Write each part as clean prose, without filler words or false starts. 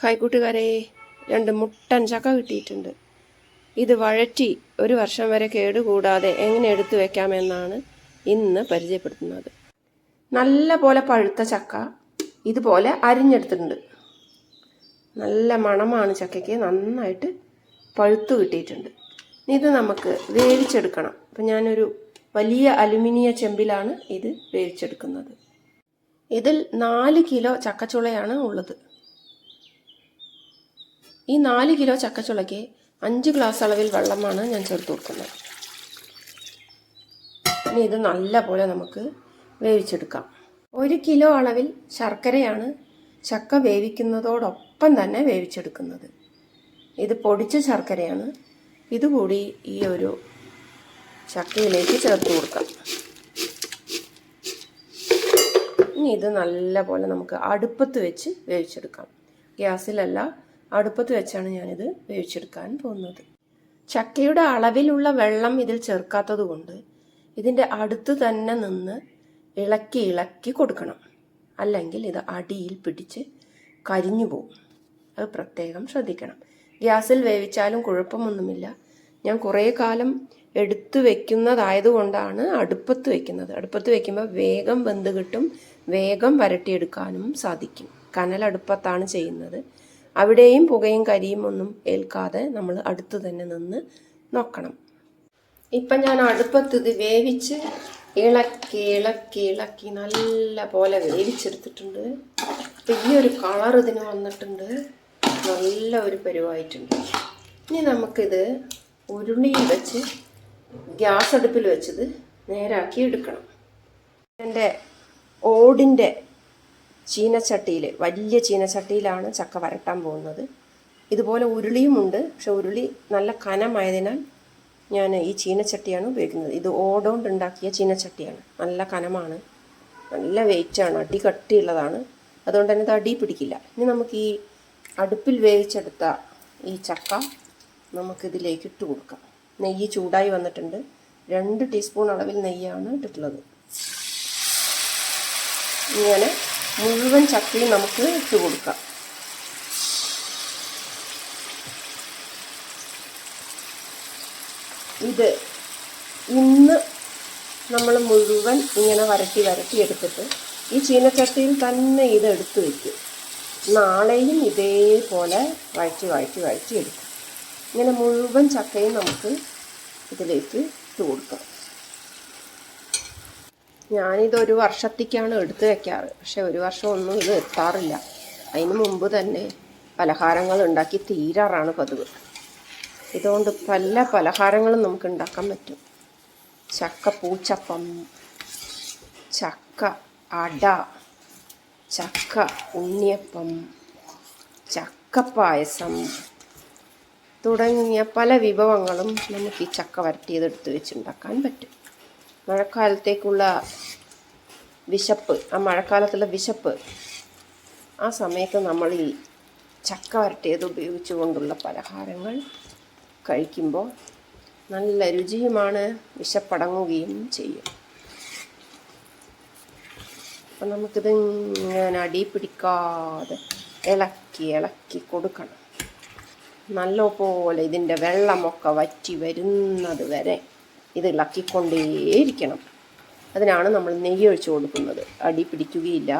Hi കൂട്ടുകാരെ, 2 മുട്ടൻ ചക്ക കിട്ടിയിട്ടുണ്ട്. ഇത് വഴറ്റി 1 വർഷം വരെ കേടുകൂടാതെ എങ്ങനെ എടുത്തു വെക്കാമെന്നാണ് ഇന്ന് പരിചയപ്പെടുത്തുന്നത്. നല്ല പോലെ പഴുത്ത ചക്ക ഇതുപോലെ അരിഞ്ഞെടുത്തിട്ടുണ്ട്. നല്ല മണമാണ് ചക്കയ്ക്ക്, നന്നായിട്ട് പഴുത്തു കിട്ടിയിട്ടുണ്ട്. ഇത് നമുക്ക് വേവിച്ചെടുക്കണം. അപ്പം ഞാനൊരു വലിയ അലുമിനിയ ചെമ്പിലാണ് ഇത് വേവിച്ചെടുക്കുന്നത്. ഇതിൽ 4 കിലോ ചക്കച്ചുളയാണ് ഉള്ളത്. ഈ 4 കിലോ ചക്കച്ചുളയ്ക്ക് 5 ഗ്ലാസ് അളവിൽ വെള്ളമാണ് ഞാൻ ചേർത്ത് കൊടുക്കുന്നത്. ഇനി ഇത് നല്ല പോലെ നമുക്ക് വേവിച്ചെടുക്കാം. 1 കിലോ അളവിൽ ശർക്കരയാണ് ചക്ക വേവിക്കുന്നതോടൊപ്പം തന്നെ വേവിച്ചെടുക്കുന്നത്. ഇത് പൊടിച്ച ശർക്കരയാണ്. ഇതുകൂടി ഈ ഒരു ചക്കയിലേക്ക് ചേർത്ത് കൊടുക്കാം. ഇനി ഇത് നല്ല പോലെ നമുക്ക് അടുപ്പത്ത് വെച്ച് വേവിച്ചെടുക്കാം. ഗ്യാസിലല്ല, അടുപ്പത്ത് വെച്ചാണ് ഞാനിത് വേവിച്ചെടുക്കാൻ പോകുന്നത്. ചക്കയുടെ അളവിലുള്ള വെള്ളം ഇതിൽ ചേർക്കാത്തത് കൊണ്ട് ഇതിൻ്റെ അടുത്ത് തന്നെ നിന്ന് ഇളക്കി ഇളക്കി കൊടുക്കണം. അല്ലെങ്കിൽ ഇത് അടിയിൽ പിടിച്ച് കരിഞ്ഞു പോകും. അത് പ്രത്യേകം ശ്രദ്ധിക്കണം. ഗ്യാസിൽ വേവിച്ചാലും കുഴപ്പമൊന്നുമില്ല. ഞാൻ കുറേ കാലം എടുത്തു വെക്കുന്നതായതുകൊണ്ടാണ് അടുപ്പത്ത് വെക്കുന്നത്. അടുപ്പത്ത് വെക്കുമ്പോൾ വേഗം വെന്ത് കിട്ടും, വേഗം വരട്ടിയെടുക്കാനും സാധിക്കും. കനലടുപ്പത്താണ് ചെയ്യുന്നത്. അവിടെയും പുകയും കരിയും ഒന്നും ഏൽക്കാതെ നമ്മൾ അടുത്ത് തന്നെ നിന്ന് നോക്കണം. ഇപ്പം ഞാൻ അടുപ്പത്ത് ഇത് വേവിച്ച് ഇളക്കി ഇളക്കി ഇളക്കി നല്ല പോലെ വേവിച്ചെടുത്തിട്ടുണ്ട്. അപ്പം ഈ ഒരു കളർ ഇതിന് വന്നിട്ടുണ്ട്. നല്ല ഒരു പരുവായിട്ടുണ്ട്. ഇനി നമുക്കിത് ഉരുളിയിൽ വെച്ച് ഗ്യാസ് അടുപ്പിൽ വെച്ചത് നേരാക്കി എടുക്കണം. എൻ്റെ ഓടിൻ്റെ ചീനച്ചട്ടിയിൽ, വലിയ ചീനച്ചട്ടിയിലാണ് ചക്ക വരട്ടാൻ പോകുന്നത്. ഇതുപോലെ ഉരുളിയുമുണ്ട്, പക്ഷെ ഉരുളി നല്ല കനമായതിനാൽ ഞാൻ ഈ ചീനച്ചട്ടിയാണ് ഉപയോഗിക്കുന്നത്. ഇത് ഓടുകൊണ്ട് ഉണ്ടാക്കിയ ചീനച്ചട്ടിയാണ്. നല്ല കനമാണ്, നല്ല വെയിറ്റാണ്, അടി കട്ടിയുള്ളതാണ്. അതുകൊണ്ട് തന്നെ ഇത് അടി പിടിക്കില്ല. ഇനി നമുക്ക് ഈ അടുപ്പിൽ വേവിച്ചെടുത്ത ഈ ചക്ക നമുക്കിതിലേക്ക് ഇട്ട് കൊടുക്കാം. നെയ്യ് ചൂടായി വന്നിട്ടുണ്ട്. 2 ടീസ്പൂൺ അളവിൽ നെയ്യാണ് ഇട്ടിട്ടുള്ളത്. ഇങ്ങനെ മുഴുവൻ ചക്കയും നമുക്ക് ഇട്ട് കൊടുക്കാം. ഇത് ഇന്ന് നമ്മൾ മുഴുവൻ ഇങ്ങനെ വരട്ടി വരട്ടി എടുത്തിട്ട് ഈ ചീനച്ചട്ടിയിൽ തന്നെ ഇത് എടുത്ത് വയ്ക്കും. നാളെയും ഇതേപോലെ വഴറ്റി വഴറ്റി വഴറ്റി എടുക്കും. ഇങ്ങനെ മുഴുവൻ ചക്കയും നമുക്ക് ഇതിലേക്ക് ഇട്ട് കൊടുക്കാം. ഞാനിതൊരു വർഷത്തേക്കാണ് എടുത്ത് വെക്കാറ്, പക്ഷെ 1 വർഷമൊന്നും ഇത് എത്താറില്ല. അതിന് മുമ്പ് തന്നെ പലഹാരങ്ങൾ ഉണ്ടാക്കി തീരാറാണ് പതിവ്. ഇതുകൊണ്ട് പല പലഹാരങ്ങളും നമുക്ക് ഉണ്ടാക്കാൻ പറ്റും. ചക്ക പൂച്ചപ്പം, ചക്ക അട, ചക്ക ഉണ്ണിയപ്പം, ചക്കപ്പായസം തുടങ്ങിയ പല വിഭവങ്ങളും നമുക്ക് ഈ ചക്ക വരട്ടിയതെടുത്ത് വെച്ചുണ്ടാക്കാൻ പറ്റും. മഴക്കാലത്തേക്കുള്ള വിശപ്പ്, ആ മഴക്കാലത്തുള്ള വിശപ്പ്, ആ സമയത്ത് നമ്മൾ ഈ ചക്ക വരട്ടിയത് ഉപയോഗിച്ചുകൊണ്ടുള്ള പലഹാരങ്ങൾ കഴിക്കുമ്പോൾ നല്ല രുചിയുമാണ്, വിശപ്പടങ്ങുകയും ചെയ്യും. അപ്പം നമുക്കിത് ഇങ്ങനെ അടി പിടിക്കാതെ ഇളക്കി ഇളക്കി കൊടുക്കണം. നല്ലപോലെ ഇതിൻ്റെ വെള്ളമൊക്കെ വറ്റി വരുന്നത് വരെ ഇത് ഇളക്കിക്കൊണ്ടേയിരിക്കണം. അതിനാണ് നമ്മൾ നെയ്യ് ഒഴിച്ച് കൊടുക്കുന്നത്. അടി പിടിക്കുകയില്ല.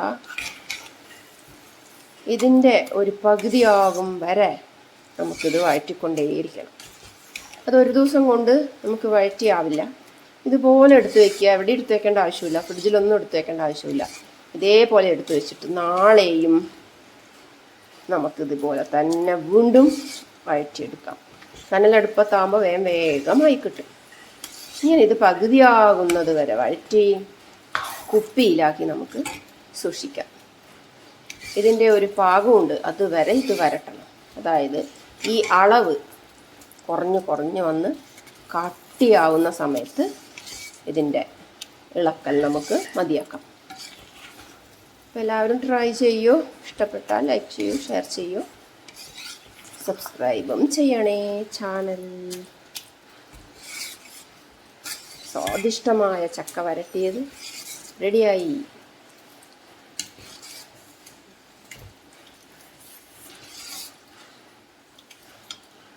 ഇതിൻ്റെ ഒരു പകുതിയാകും വരെ നമുക്കിത് വഴറ്റിക്കൊണ്ടേയിരിക്കണം. അതൊരു ദിവസം കൊണ്ട് നമുക്ക് വഴറ്റിയാവില്ല. ഇതുപോലെ എടുത്ത് വയ്ക്കുക. എവിടെ എടുത്ത് വെക്കേണ്ട ആവശ്യമില്ല, ഫ്രിഡ്ജിലൊന്നും എടുത്ത് വെക്കേണ്ട ആവശ്യമില്ല. ഇതേപോലെ എടുത്ത് വെച്ചിട്ട് നാളെയും നമുക്കിതുപോലെ തന്നെ വീണ്ടും വഴറ്റിയെടുക്കാം. കനലടുപ്പത്താകുമ്പോൾ വേഗമായി കിട്ടും. ഇങ്ങനെ ഇത് പകുതിയാകുന്നത് വരെ വഴറ്റി കുപ്പിയിലാക്കി നമുക്ക് സൂക്ഷിക്കാം. ഇതിൻ്റെ ഒരു പാകമുണ്ട്, അതുവരെ ഇത് വരട്ടണം. അതായത് ഈ അളവ് കുറഞ്ഞ് കുറഞ്ഞ് വന്ന് കട്ടിയാവുന്ന സമയത്ത് ഇതിൻ്റെ ഇളക്കൽ നമുക്ക് മതിയാക്കാം. അപ്പോൾ എല്ലാവരും ട്രൈ ചെയ്യൂ. ഇഷ്ടപ്പെട്ടാൽ ലൈക്ക് ചെയ്യൂ, ഷെയർ ചെയ്യൂ, സബ്സ്ക്രൈബും ചെയ്യണേ ചാനൽ. സ്വാദിഷ്ടമായ ചക്ക വരട്ടിയത് റെഡിയായി.